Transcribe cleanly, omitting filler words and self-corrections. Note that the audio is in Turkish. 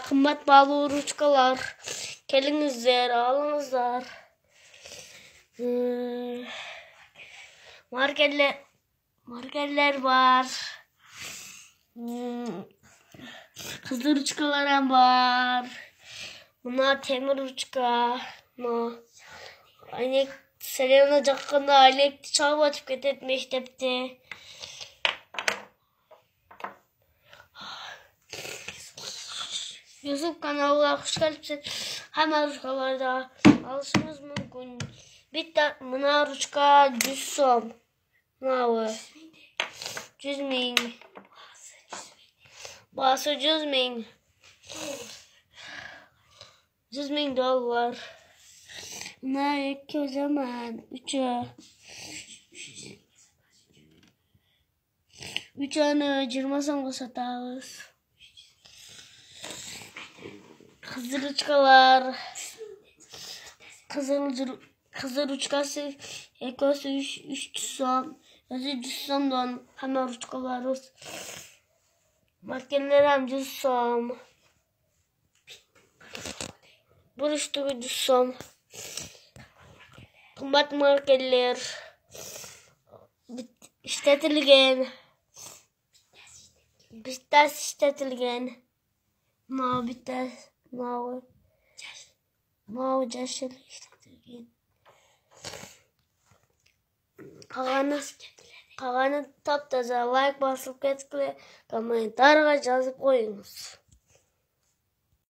Kımbat bağlı ruçkalar. Kelinizler, alınızlar. Markeller var. Hızlı ruçkalar var. Bunlar temir ruçka. Aynı Selena hakkında elektrik çalma tüket etmiş tepti. YouTube kanalına hoş geldiniz. Hemen ruçkalarda alışınız mümkün. Bir de buna ruçka 100 som. Navı 100.000. Bazı 100.000. 100.000 dolar. Bunlar iki o zaman. Üç anı 20 som satarız. Kızıl ruçkalar. Kızıl ruçkası ekosu 300 som. 300 somdan hemen ruçkalarız. Makineler hem 100 som. Buruştu 100 som. Kımbat markeller. İşletilgen. Bittas işletilgen. Bittas. Mavi caşıl işletilgen. Kalanı taptaza like basıp ketkile komentarga yazıp koyunuz.